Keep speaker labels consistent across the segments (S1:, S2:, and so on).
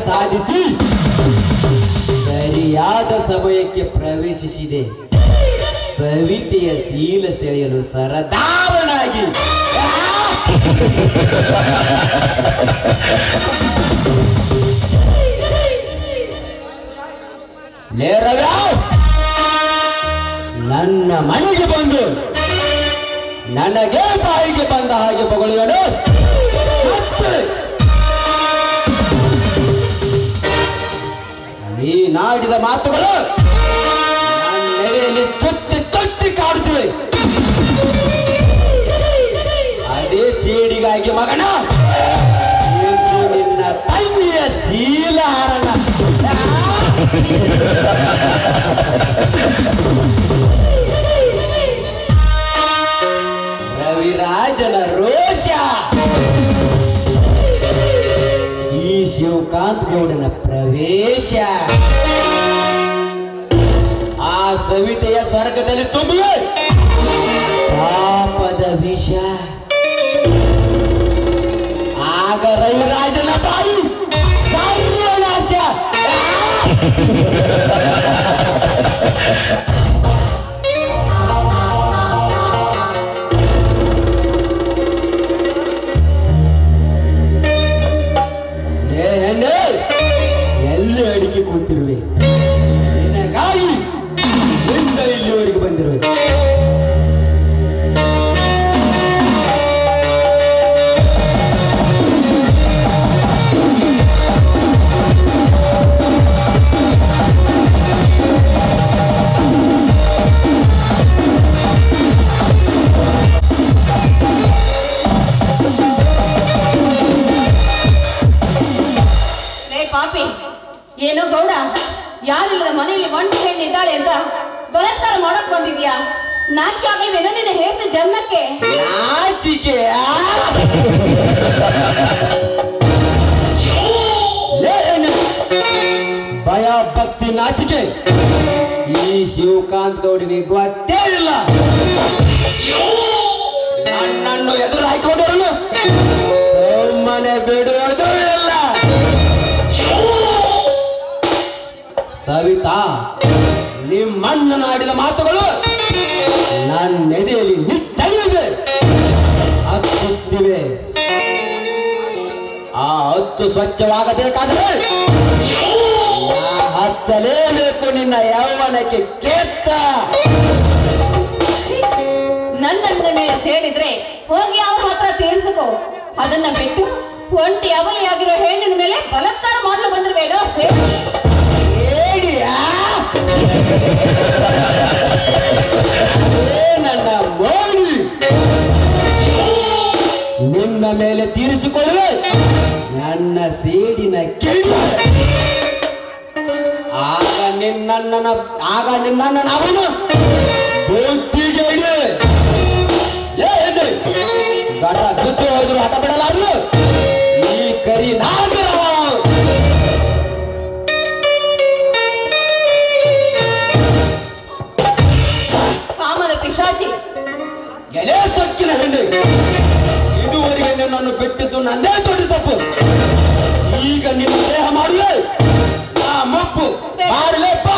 S1: ಸಾಧಿಸಿ ಸರಿಯಾದ ಸಮಯಕ್ಕೆ ಪ್ರವೇಶಿಸಿದೆ. ಸವಿತೆಯ ಶೀಲ ಸೆಳೆಯಲು ಸರದಾರನಾಗಿ ನನ್ನ ಮನೆಗೆ ಬಂದು ನನಗೆ ಬಾಯಿಗೆ ಬಂದ ಹಾಗೆ ಬಗಳುವನು. ನೀ ನಾಡಿದ ಮಾತುಗಳು ನನ್ನ ನೆಲೆಯಲ್ಲಿ ಚುಚ್ಚಿ ಚುಚ್ಚಿ ಕಾಡುತ್ತಿವೆ. ಅದೇ ಸೇಡಿಗಾಗಿ ಮಗನ ಇದು ನಿನ್ನ ತಂಗಿಯ ಶೀಲಹಾರನ. ರವಿರಾಜನ ರೋಷ ಈ ಶಿವಕಾಂತ್ ಗೌಡನ ಪ್ರವೇಶ ಆ ಸವಿತೆಯ ಸ್ವರ್ಗದಲ್ಲಿ ತುಂಬಿವೆ ಪಾಪದ ವಿಷ. ಆಗ ರವಿರಾಜನ ಬಾಯಿ ಸರ್ವನಾಶ. ಎಲ್ಲಿ ಅಡಿಕೆ ಕೂತಿರುವೆ ನಿನ್ನಗಾಗಿ ನಿಂದ ಇಲ್ಲಿವರೆಗೆ ಬಂದಿರುವೆ.
S2: ಏನೋ ಗೌಡ, ಯಾರಿಲ್ಲದ ಮನೆಯಲ್ಲಿ ಒಂಟಿ ಹೆಣ್ಣಿದ್ದಾಳೆ ಅಂತ ಬಲಾತ್ಕಾರ ಮಾಡಕ್ ಬಂದಿದ್ಯಾ? ನಾಚಿಕೆ ಆಗಲ್ವೇನೋ ನಿನ್ನ ಹೆಸರು ಜನ್ಮಕ್ಕೆ?
S1: ನಾಚಿಕೆ ಭಯ ಭಕ್ತಿ ನಾಚಿಕೆ ಈ ಶಿವಕಾಂತ್ ಗೌಡಿಗೆ ಗೊತ್ತೇ ಇಲ್ಲ. ನನ್ನನ್ನು ಎದುರು ಹಾಕಿಕೊಂಡವನು ಸುಮ್ಮನೆ ಬಿಡುವುದು ಇಲ್ಲ. ಸವಿತಾ, ನಿಮ್ಮಣ್ಣನಾಡಿದ ಮಾತುಗಳು ನನ್ನ ಎದೆಯಲ್ಲಿ ನಿಚ್ಚಳಿವೆ, ಹಚ್ಚುತ್ತಿವೆ. ಆ ಹಚ್ಚು ಸ್ವಚ್ಛವಾಗಬೇಕಾದರೆ ಹಚ್ಚಲೇಬೇಕು ನಿನ್ನ ಯೌವನಕ್ಕೆ ಕೆಚ್ಚ.
S2: ನನ್ನಣ್ಣ ಮೇಲೆ ಸೇರಿದ್ರೆ ಹೋಗಿ ಅವ್ರ ಹತ್ರ ತೀರಿಸಿಕೋ. ಅದನ್ನ ಬಿಟ್ಟು ಒಂಟಿ ಅವಲಿಯಾಗಿರೋ ಹೆಣ್ಣಿನ ಮೇಲೆ ಬಲಾತ್ಕಾರ ಮಾಡಲು ಬಂದಿರ್ಬೇಡೋ ಹೇಳಿ.
S1: ನನ್ನ ಮೋಳಿ ನಿನ್ನ ಮೇಲೆ ತೀರಿಸಿಕೊಳ್ಳುವೆ ನನ್ನ ಸೇಡಿನ ಕೆಳಿ. ಆಗ ನಿನ್ನನ್ನ ಅವನು ಬುದ್ಧಿಗೆ ಗಟ ಬಿದ್ದು ಹೋದ್ರು ಹಠ ಬಿಡಲಾರದು ಈ ಕರಿ ನಾಗರ.
S2: ಪಿಶಾಚಿ,
S1: ಎಲೆ ಸೊಕ್ಕಿನ ಹೆಣ್ಣು, ಇದುವರೆಗೆ ನಿನ್ನನ್ನು ಬಿಟ್ಟಿದ್ದು ನಂದೇ ದೊಡ್ಡ ತಪ್ಪು. ಈಗ ನಿನ್ನ ದೇಹ ಮಾಡುವೆ ಮಪ್ಪು ಮಾಡಲೇಪ್ಪ.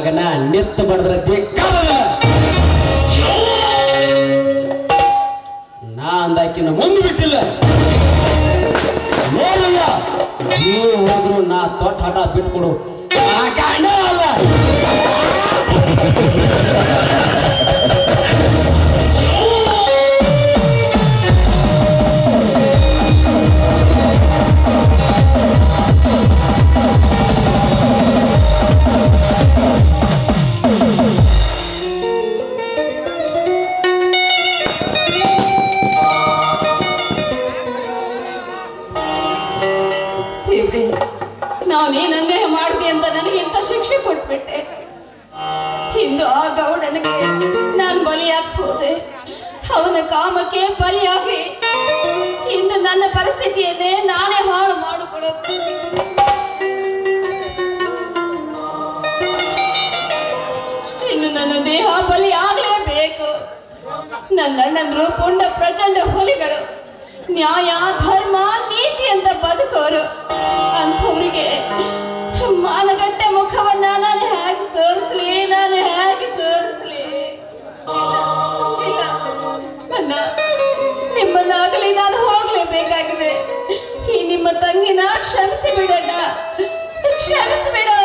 S1: ಮಗನ ನಿತ್ತ ಬಡದ್ರ ದಿಕ್ಕಾಗೋದಿಲ್ಲ. ನಾ ಅಂದಾಕಿನ ಮುಂದೆ ಬಿಟ್ಟಿಲ್ಲ. ನೋಡಲ್ಲ ಜೀವ ಹೋದ್ರು ನಾ ತೊಟ್ಟ ಹಠ ಬಿಟ್ಕೊಡು ಆ ಗಂಡ ಅಲ್ಲ.
S2: ನಾನೇನ್ ಅನ್ಯಾಯ ಮಾಡಿದೆ ಅಂತ ನನಗೆ ಇಂಥ ಶಿಕ್ಷೆ ಕೊಟ್ಬಿಟ್ಟೆ. ಇಂದು ಆ ಗೌಡನಿಗೆ ನಾನು ಬಲಿಯಾಗಿ ಹೋದೆ. ಅವನ ಕಾಮಕ್ಕೆ ಬಲಿಯಾಗಿ ಇಂದು ನನ್ನ ಪರಿಸ್ಥಿತಿಯನ್ನೇ ನಾನೇ ಹಾಳು ಮಾಡಿಕೊಳ್ಳುತ್ತೆ. ಇನ್ನು ನನ್ನ ದೇಹ ಬಲಿ ಆಗ್ಲೇಬೇಕು. ನನ್ನ ಅಣ್ಣಂದ್ರು ಪುಂಡ ಪ್ರಚಂಡ ಹುಲಿಗಳು, ನ್ಯಾಯ ಧರ್ಮ ನೀತಿ ಅಂತ ಬದುಕೋರು. ಅಂಥವ್ರಿಗೆ ಮಾನಗಟ್ಟೆ ಮುಖವನ್ನ ನಾನು ಹೇಗೆ ತೋರಿಸ್ಲಿ, ನಾನು ಹೇಗೆ ತೋರಿಸ್ಲಿ? ಇಲ್ಲ ಅಣ್ಣ, ನಿಮ್ಮನ್ನಾಗಲಿ ನಾನು ಹೋಗ್ಲೇಬೇಕಾಗಿದೆ. ಈ ನಿಮ್ಮ ತಂಗಿನ ಕ್ಷಮಿಸಿ ಬಿಡಣ್ಣ, ಕ್ಷಮಿಸಿಬಿಡು.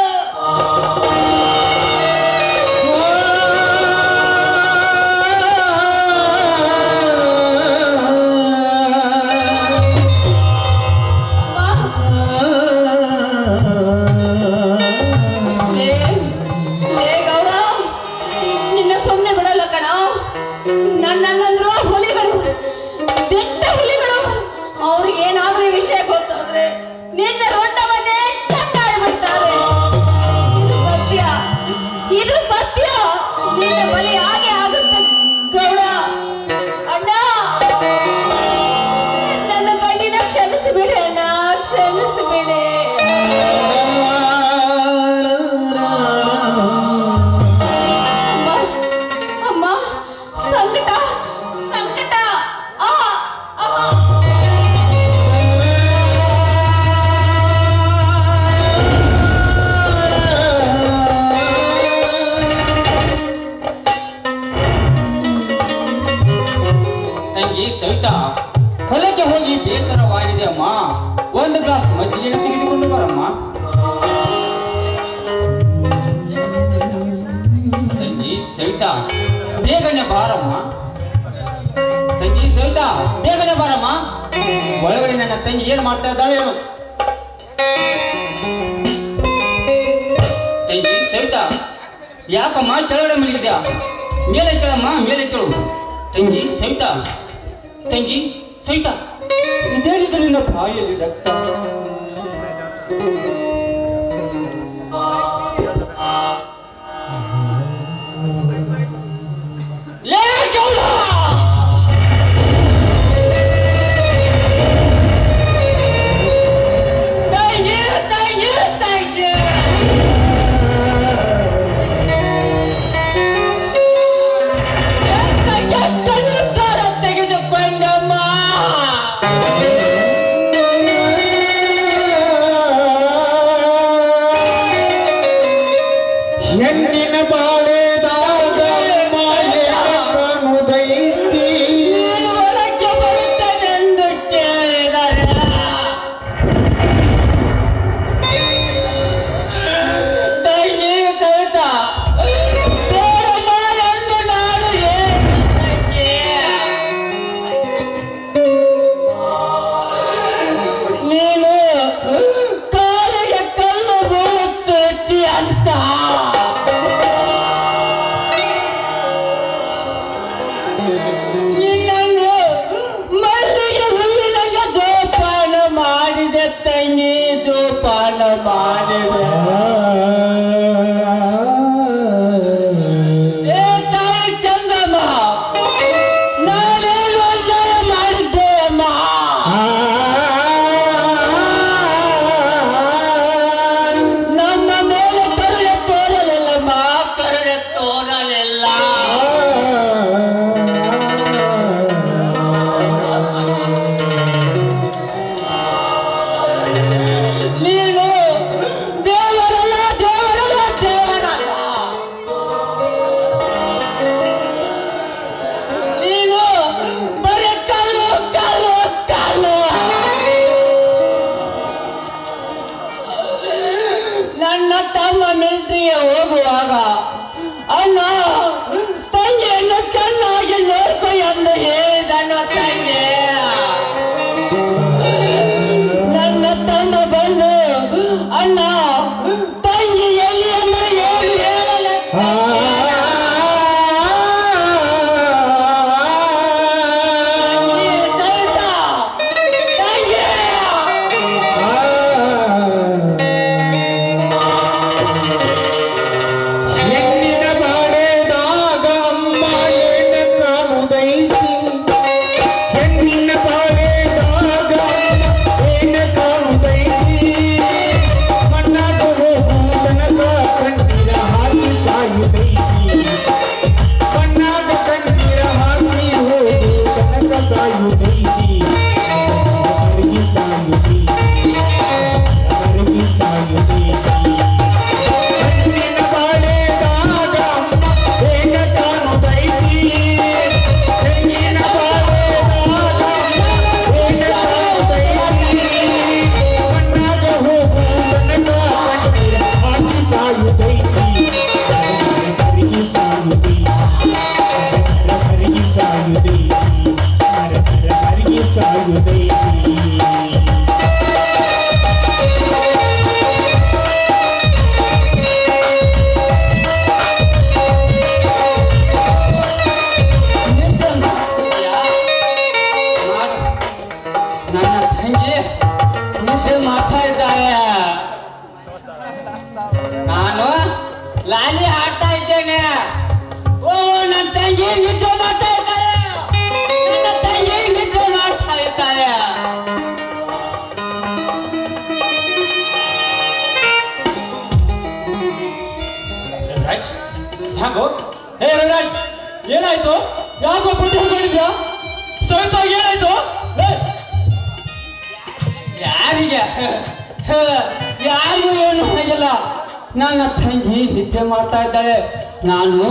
S2: ನನ್ನಂದ್ರು ಹುಲಿಗಳು, ದಿಟ್ಟ ಹುಲಿಗಳು. ಅವ್ರಿಗೆ ಏನಾದ್ರೂ ಈ ವಿಷಯ ಗೊತ್ತಾದ್ರೆ ನಿನ್ನ ರೊಟ್ಟವನ್ನೇ ಚಟ್ಟಾಡಿಬಿಡ್ತಾರೆ. ಇದು ಸತ್ಯ, ಇದು ಸತ್ಯ. ನಿನ್ನ ಬಲಿ ಹಾಗೆ ಆಗುತ್ತೆ ಗೌಡ. ಅಣ್ಣ, ನನ್ನ ತಂಗಿನ ಕ್ಷಮಿಸಿಬಿಡಿ ಅಣ್ಣ, ಕ್ಷಮಿಸಿಬಿಡಿ.
S3: ಸವಿತಾ, ಹೊಲಕ್ಕೆ ಹೋಗಿ ಬೇಸರವಾಗಿದೆ ಅಮ್ಮ. ಒಂದು ಗ್ಲಾಸ್ ಮಜ್ಜಿಗೆಯನ್ನು ತೆಗೆದುಕೊಂಡು ಬರಮ್ಮ. ತಂಗಿ ಸವಿತಾ, ಬೇಗನೆ ಬಾರಮ್ಮ. ತಂಗಿ ಸವಿತಾ, ಬೇಗನೆ ಬಾರಮ್ಮ. ಒಳಗಡೆ ನನ್ನ ತಂಗಿ ಏನ್ ಮಾಡ್ತಾ ಇದ್ದಾಳೆ ಏನು? ತಂಗಿ ಸವಿತಾ, ಯಾಕಮ್ಮ ಕೆಳಗಡೆ ಮಲಗಿದ್ಯಾ? ಮೇಲೆ ಕೇಳಮ್ಮ, ಮೇಲೆ ಕೇಳು. ತಂಗಿ ಸವಿತಾ, ತಂಗಿ ಸವಿತಾ, ಇದೇಳಿದ ನಿನ್ನ ಬಾಯಲ್ಲಿ ರಕ್ತ. ಲೇ ಗೌಡ, ತಂಗಿ ತಂಗಿ ತಂಗಿ, ತೆಗೆದುಕೊಂಡಮ್ಮ.
S1: ಏನಾಯ್ತು? ಯಾಕೋ ಪುಟ್ಟಿ ಹೋಗಿದ್ಯಾ? ಸವಿತಾ ಏನಾಯ್ತು?
S3: ಯಾರಿಗೆ ಯಾರಿಗೂ ಏನು ಆಗಿಲ್ಲ. ನನ್ನ ತಂಗಿ ನಿದ್ದೆ ಮಾಡ್ತಾ ಇದ್ದಾಳೆ, ನಾನು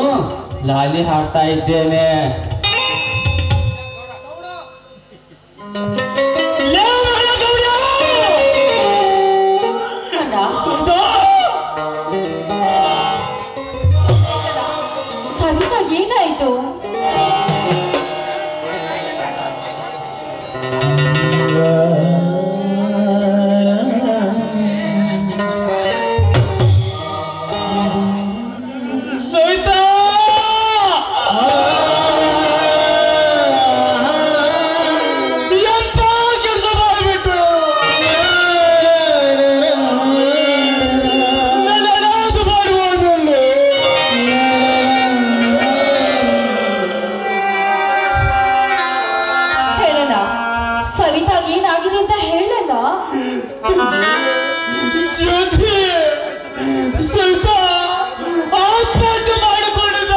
S3: ಲಾಲಿ ಹಾಡ್ತಾ ಇದ್ದೇನೆ.
S2: ಸವಿತಾ ಏನಾಯ್ತು?
S1: ಸವಿತಾ ಎಂತ ಕೆಲಸ ಮಾಡಿಬಿಟ್ಟು ನಾನೇನಾದ್ರು ಮಾಡುವುದು.
S2: ಹೇಳಣ್ಣ, ಸವಿತಾಗ್ ಏನಾಗಿದೆ ಅಂತ ಹೇಳಣ್ಣ.
S1: ಜ್ಯೋತಿ ಸವಿತಾ ಆತ್ಮಹತ್ಯೆ ಮಾಡಿಕೊಂಡಿದ್ದ.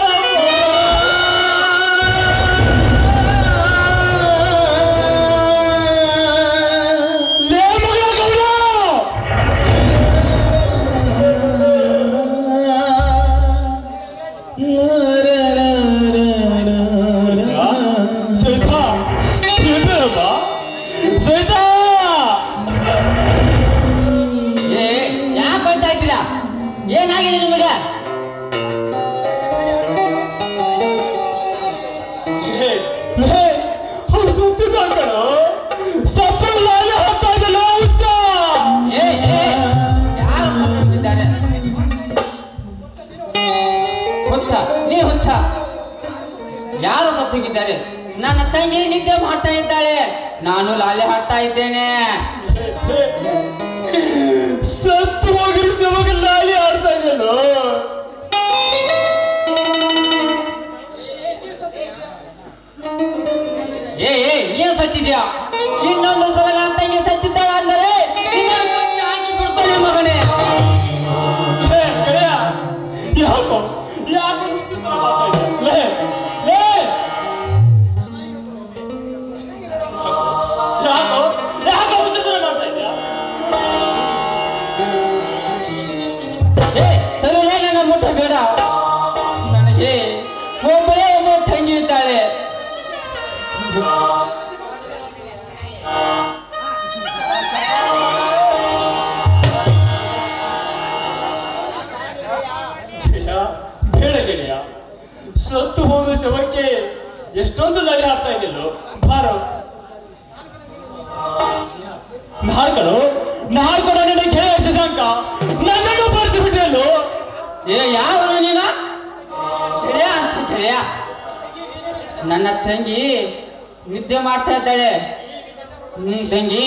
S1: ಸವಿತಾ ಎದ್ದೇಳಮ್ಮ. ಸವಿತಾ
S3: ಯಾಕೆ ಅಂತ ಇದ್ದೀರಾ? ಏನಾಗಿದೆ ನಿಮಗೆ?
S1: ಅವ್ರು ಸುತ್ತಿದ್ದ ಕಣೋ. ಸಪ್ಪಲ್ಲ ಹಾಕ್ತಾ ಇದ್ದಲ್ಲ ಹುಚ್ಚ.
S3: ಯಾರು ಸತ್ತಿದ್ದಾರೆ? ಹುಚ್ಚ? ನೀ ಹುಚ್ಚ? ಯಾರು ಸತ್ತೋಗಿದ್ದಾರೆ? ನನ್ನ ತಂಗಿ ನಿದ್ದೆ ಮಾಡ್ತಾ ಇದ್ದಾಳೆ, ನಾನು ಲಾಲಿ ಹಾಡ್ತಾ ಇದ್ದೇನೆ.
S1: ಸತ್ತು ಹೋಗಿರೋ ಶವಗ ಲಾಲಿ ಆಡ್ತಾ ಇದ್ದಲ್ಲೋ.
S3: ಏನ್ ಸತ್ತಿದ್ಯಾ? ಇನ್ನೊಂದು ಸಲ ನನ್ನ ತಂಗಿ ಸತ್ತಿದ್ದಾಳ ಅಂದರೆ ಹಾಕಿ ಬಿಡ್ತಾನೆ ಮಗನೇ.
S1: ಯಾಕೋ ಯಾಕೋ ವಿಚಿತ್ರ ಮಾತಾಡ್ತಾ ಇದ್ಯಾ? ಯಾಕೋ ಯಾಕೋ ವಿಚಿತ್ರ ಮಾಡ್ತಾ ಇದ್ಯಾ?
S3: ಸರಿ ನನ್ನ ಮುಟ್ಟ ಬೇಡ. ನನಗೆ ಒಬ್ಬಳೇ ಒಬ್ಬ ತಂಗಿ ಇದ್ದಾಳೆ.
S1: ಬೇಡ ಗೆಳೆಯ, ಸತ್ತು ಹೋದ ಶವಕ್ಕೆ ಎಷ್ಟೊಂದು ಲಾಲಿ ಹಾಕ್ತಾ ಇದ್ದಲ್ಲೋ. ಬಾರೋ ನಾಡ್ಕಳು ನನ್ನ ಗೆಳೆಯ ಶಶಾಂಕ ನನ್ನನ್ನು ಬರೆದು ಬಿಟ್ಟಲ್ಲೋ.
S3: ಯಾವನು ನೀನ? ಗೆಳೆಯ ಅಂತ ಗೆಳೆಯ? ನನ್ನ ತಂಗಿ ನಿದ್ದೆ ಮಾಡ್ತಾ ಇದ್ದಾಳೆ. ತಂಗಿ,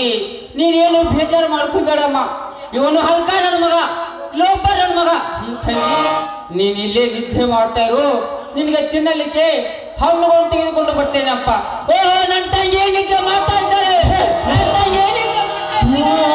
S3: ನೀನೇನು ಬೇಜಾರು ಮಾಡ್ಕೋಬೇಡಮ್ಮ. ಇವನು ಹಲ್ಕ ನನ್ನ ಮಗ, ಲೋಪ ನನ್ನ ಮಗ. ತಂಗಿ, ನೀನ್ ಇಲ್ಲೇ ನಿದ್ದೆ ಮಾಡ್ತಾ ಇರು, ನಿನಗೆ ತಿನ್ನಲಿಕ್ಕೆ ಹಣ್ಣುಗಳು ತೆಗೆದುಕೊಂಡು ಬರ್ತೇನಪ್ಪ. ಓಹೋ, ನನ್ನ ತಂಗಿ ನಿದ್ದೆ ಮಾಡ್ತಾ ಇದ್ದಾಳೆ. ನನ್ನ ತಂಗಿ ನಿದ್ದೆ ಮಾಡ್ತಾ ಇದ್ದಾಳೆ.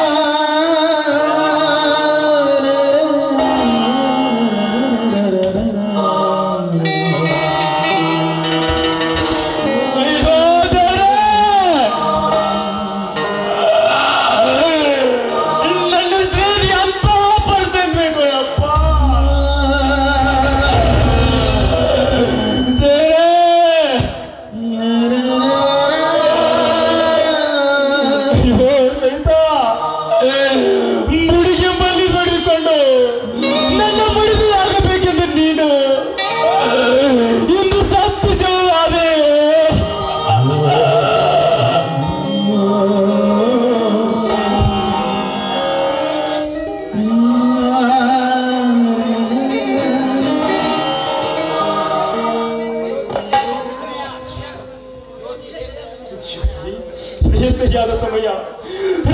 S1: ಸರಿಯಾದ ಸಮಯ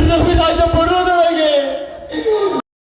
S1: ರವಿರಾಜ ಬರೋದು